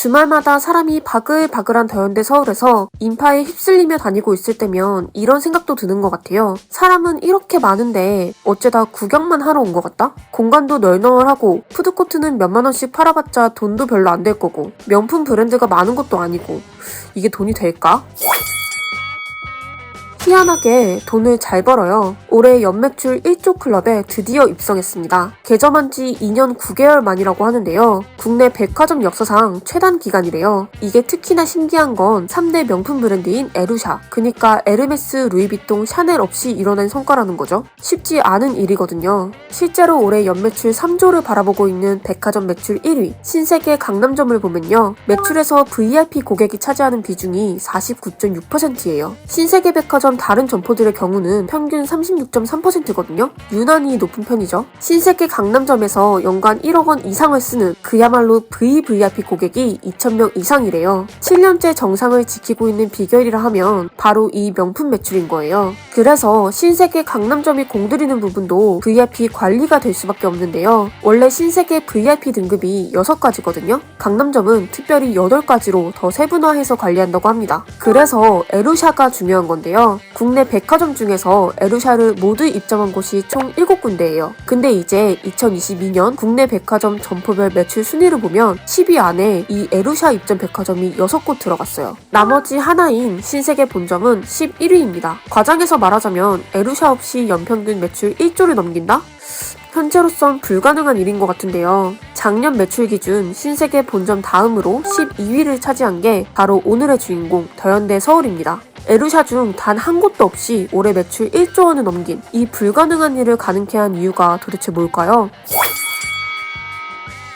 주말마다 사람이 바글바글한 더현대 서울에서 인파에 휩쓸리며 다니고 있을 때면 이런 생각도 드는 것 같아요. 사람은 이렇게 많은데 어째다 구경만 하러 온 것 같다? 공간도 널널하고 푸드코트는 몇만 원씩 팔아봤자 돈도 별로 안 될 거고 명품 브랜드가 많은 것도 아니고 이게 돈이 될까? 희한하게 돈을 잘 벌어요. 올해 연매출 1조 클럽에 드디어 입성했습니다. 개점한 지 2년 9개월 만이라고 하는데요. 국내 백화점 역사상 최단 기간이래요. 이게 특히나 신기한 건 3대 명품 브랜드인 에루샤, 그니까 에르메스, 루이비통, 샤넬 없이 이뤄낸 성과라는 거죠. 쉽지 않은 일이거든요. 실제로 올해 연매출 3조를 바라보고 있는 백화점 매출 1위, 신세계 강남점을 보면요. 매출에서 VIP 고객이 차지하는 비중이 49.6%예요. 신세계 백화점 다른 점포들의 경우는 평균 36.3%거든요. 유난히 높은 편이죠. 신세계 강남점에서 연간 1억 원 이상을 쓰는 그야말로 VVIP 고객이 2,000명 이상이래요. 7년째 정상을 지키고 있는 비결이라 하면 바로 이 명품 매출인 거예요. 그래서 신세계 강남점이 공들이는 부분도 VIP 관리가 될 수밖에 없는데요. 원래 신세계 VIP 등급이 6가지거든요. 강남점은 특별히 8가지로 더 세분화해서 관리한다고 합니다. 그래서 에루샤가 중요한 건데요. 국내 백화점 중에서 에루샤를 모두 입점한 곳이 총 7군데예요. 근데 이제 2022년 국내 백화점 점포별 매출 순위를 보면 10위 안에 이 에루샤 입점 백화점이 6곳 들어갔어요. 나머지 하나인 신세계 본점은 11위입니다. 과장해서 말하자면 에루샤 없이 연평균 매출 1조를 넘긴다? 현재로선 불가능한 일인 것 같은데요. 작년 매출 기준 신세계 본점 다음으로 12위를 차지한 게 바로 오늘의 주인공 더현대 서울입니다. 에루샤 중 단 한 곳도 없이 올해 매출 1조 원을 넘긴 이 불가능한 일을 가능케 한 이유가 도대체 뭘까요?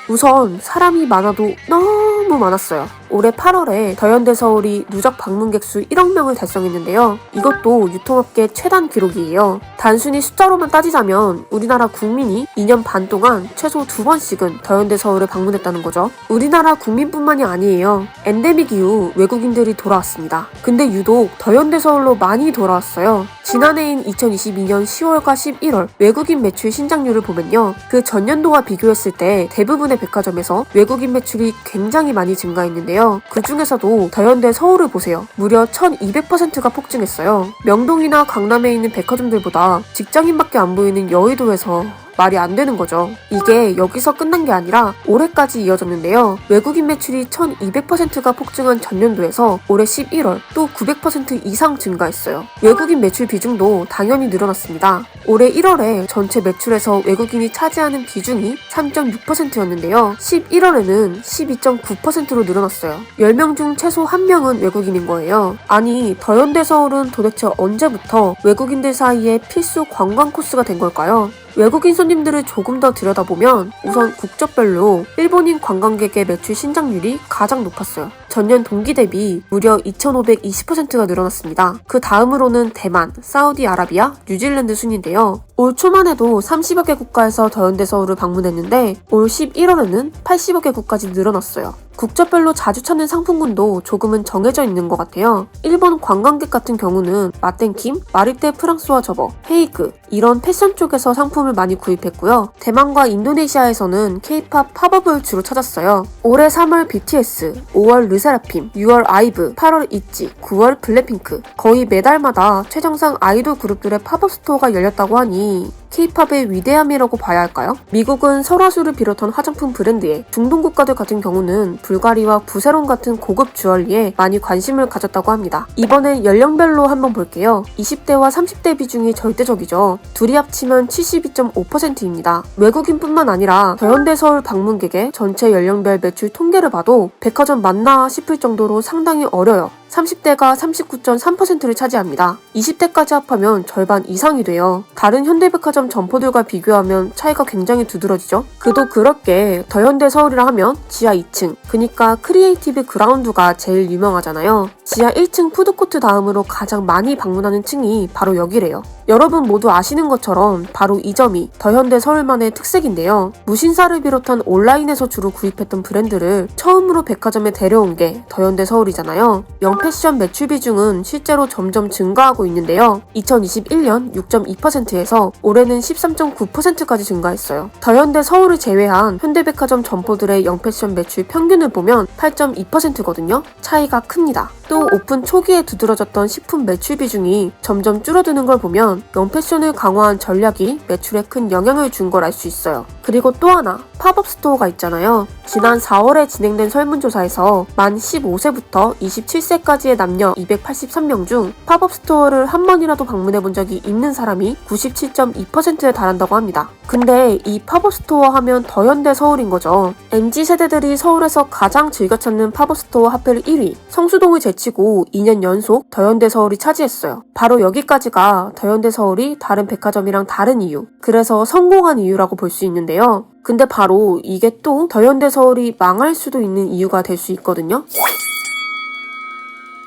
우선 사람이 많아도 너무 많았어요. 올해 8월에 더현대 서울이 누적 방문객 수 1억 명을 달성했는데요. 이것도 유통업계 최단 기록이에요. 단순히 숫자로만 따지자면 우리나라 국민이 2년 반 동안 최소 2번씩은 더현대 서울을 방문했다는 거죠. 우리나라 국민뿐만이 아니에요. 엔데믹 이후 외국인들이 돌아왔습니다. 근데 유독 더현대 서울로 많이 돌아왔어요. 지난해인 2022년 10월과 11월 외국인 매출 신장률을 보면요. 그 전년도와 비교했을 때 대부분의 백화점에서 외국인 매출이 굉장히 많이 증가했는데요. 그 중에서도 더현대 서울을 보세요. 무려 1200%가 폭증했어요. 명동이나 강남에 있는 백화점들보다 직장인밖에 안 보이는 여의도에서 말이 안 되는 거죠. 이게 여기서 끝난 게 아니라 올해까지 이어졌는데요. 외국인 매출이 1200%가 폭증한 전년도에서 올해 11월 또 900% 이상 증가했어요. 외국인 매출 비중도 당연히 늘어났습니다. 올해 1월에 전체 매출에서 외국인이 차지하는 비중이 3.6%였는데요. 11월에는 12.9%로 늘어났어요. 10명 중 최소 1명은 외국인인 거예요. 아니, 더현대 서울은 도대체 언제부터 외국인들 사이에 필수 관광 코스가 된 걸까요? 외국인 손님들을 조금 더 들여다보면 우선 국적별로 일본인 관광객의 매출 신장률이 가장 높았어요. 전년 동기 대비 무려 2520%가 늘어났습니다. 그 다음으로는 대만, 사우디아라비아, 뉴질랜드 순인데요. 올 초만 해도 30여 개 국가에서 더현대 서울을 방문했는데 올 11월에는 80여 개 국까지 늘어났어요. 국적별로 자주 찾는 상품군도 조금은 정해져 있는 것 같아요. 일본 관광객 같은 경우는 마땡킴, 마리떼 프랑스와 저버, 헤이그 이런 패션 쪽에서 상품을 많이 구입했고요. 대만과 인도네시아에서는 K-팝 팝업을 주로 찾았어요. 올해 3월 BTS, 5월 르세라핌, 6월 아이브, 8월 있지, 9월 블랙핑크 거의 매달마다 최정상 아이돌 그룹들의 팝업 스토어가 열렸다고 하니 K-팝의 위대함이라고 봐야 할까요? 미국은 설화수를 비롯한 화장품 브랜드에, 중동 국가들 같은 경우는 불가리와 부세론 같은 고급 주얼리에 많이 관심을 가졌다고 합니다. 이번엔 연령별로 한번 볼게요. 20대와 30대 비중이 절대적이죠. 둘이 합치면 72.5%입니다. 외국인뿐만 아니라 더현대 서울 방문객의 전체 연령별 매출 통계를 봐도 백화점 맞나 싶을 정도로 상당히 어려요. 30대가 39.3%를 차지합니다. 20대까지 합하면 절반 이상이 돼요. 다른 현대백화점 점포들과 비교하면 차이가 굉장히 두드러지죠. 그도 그렇게 더현대 서울이라 하면 지하 2층, 그니까 크리에이티브 그라운드가 제일 유명하잖아요. 지하 1층 푸드코트 다음으로 가장 많이 방문하는 층이 바로 여기래요. 여러분 모두 아시는 것처럼 바로 이 점이 더현대 서울만의 특색인데요. 무신사를 비롯한 온라인에서 주로 구입했던 브랜드를 처음으로 백화점에 데려온 게 더현대 서울이잖아요. 영패션 매출 비중은 실제로 점점 증가하고 있는데요. 2021년 6.2%에서 올해는 13.9%까지 증가했어요. 더현대 서울을 제외한 현대백화점 점포들의 영패션 매출 평균을 보면 8.2%거든요. 차이가 큽니다. 또 오픈 초기에 두드러졌던 식품 매출 비중이 점점 줄어드는 걸 보면 영패션을 강화한 전략이 매출에 큰 영향을 준 걸 알 수 있어요. 그리고 또 하나, 팝업 스토어가 있잖아요. 지난 4월에 진행된 설문조사에서 만 15세부터 27세까지의 남녀 283명 중 팝업 스토어를 한 번이라도 방문해 본 적이 있는 사람이 97.2%에 달한다고 합니다. 근데 이 팝업 스토어 하면 더현대 서울인 거죠. MZ세대들이 서울에서 가장 즐겨 찾는 팝업 스토어 핫플 1위, 성수동을 제치고 2년 연속 더현대 서울이 차지했어요. 바로 여기까지가 더현대 서울이 다른 백화점이랑 다른 이유, 그래서 성공한 이유라고 볼 수 있는데요. 근데 바로 이게 또 더현대 서울이 망할 수도 있는 이유가 될 수 있거든요.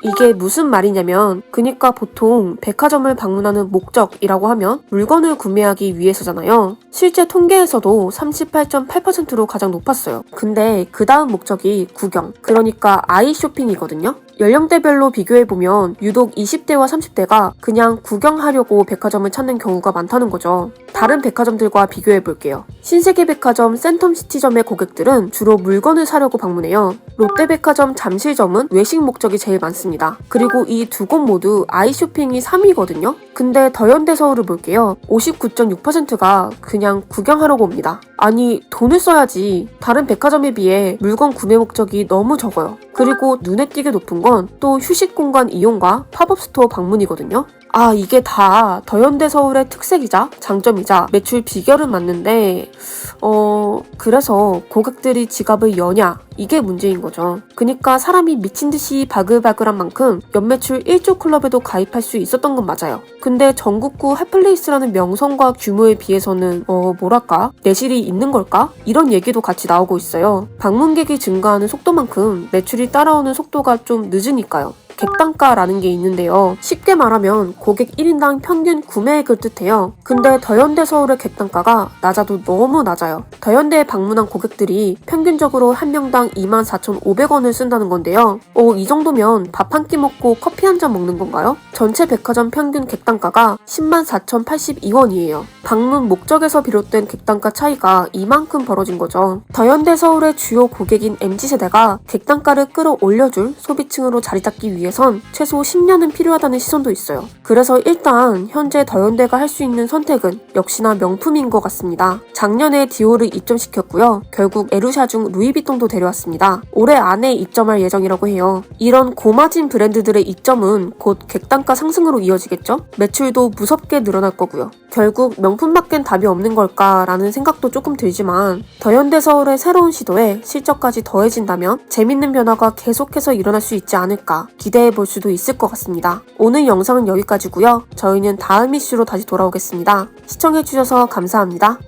이게 무슨 말이냐면, 그니까 보통 백화점을 방문하는 목적이라고 하면 물건을 구매하기 위해서잖아요. 실제 통계에서도 38.8%로 가장 높았어요. 근데 그 다음 목적이 구경, 그러니까 아이 쇼핑이거든요. 연령대별로 비교해보면 유독 20대와 30대가 그냥 구경하려고 백화점을 찾는 경우가 많다는 거죠. 다른 백화점들과 비교해볼게요. 신세계백화점 센텀시티점의 고객들은 주로 물건을 사려고 방문해요. 롯데백화점 잠실점은 외식 목적이 제일 많습니다. 그리고 이 두 곳 모두 아이 쇼핑이 3위거든요. 근데 더현대 서울을 볼게요. 59.6%가 그냥 구경하려고 옵니다. 아니, 돈을 써야지. 다른 백화점에 비해 물건 구매 목적이 너무 적어요. 그리고 눈에 띄게 높은 건 또 휴식 공간 이용과 팝업 스토어 방문이거든요. 아, 이게 다 더현대 서울의 특색이자 장점이자 매출 비결은 맞는데 그래서 고객들이 지갑을 여냐, 이게 문제인 거죠. 그니까 사람이 미친 듯이 바글바글한 만큼 연매출 1조 클럽에도 가입할 수 있었던 건 맞아요. 근데 전국구 핫플레이스라는 명성과 규모에 비해서는 뭐랄까, 내실이 있는 걸까? 이런 얘기도 같이 나오고 있어요. 방문객이 증가하는 속도만큼 매출이 따라오는 속도가 좀 늦으니까요. 객단가라는 게 있는데요. 쉽게 말하면 고객 1인당 평균 구매액을 뜻해요. 근데 더현대 서울의 객단가가 낮아도 너무 낮아요. 더현대에 방문한 고객들이 평균적으로 한 명당 24,500원을 쓴다는 건데요. 이 정도면 밥 한 끼 먹고 커피 한 잔 먹는 건가요? 전체 백화점 평균 객단가가 104,082원이에요. 방문 목적에서 비롯된 객단가 차이가 이만큼 벌어진 거죠. 더현대 서울의 주요 고객인 MZ세대가 객단가를 끌어올려줄 소비층으로 자리 잡기 위해선 최소 10년은 필요하다는 시선도 있어요. 그래서 일단 현재 더현대가 할 수 있는 선택은 역시나 명품인 것 같습니다. 작년에 디올을 입점시켰고요. 결국 에루샤 중 루이비통도 데려왔습니다. 올해 안에 입점할 예정이라고 해요. 이런 고마진 브랜드들의 입점은 곧 객단가 상승으로 이어지겠죠? 매출도 무섭게 늘어날 거고요. 결국 명품밖엔 답이 없는 걸까라는 생각도 조금 들지만, 더현대 서울의 새로운 시도에 실적까지 더해진다면 재밌는 변화가 계속해서 일어날 수 있지 않을까 기대해 볼 수도 있을 것 같습니다. 오늘 영상은 여기까지고요. 저희는 다음 이슈로 다시 돌아오겠습니다. 시청해주셔서 감사합니다.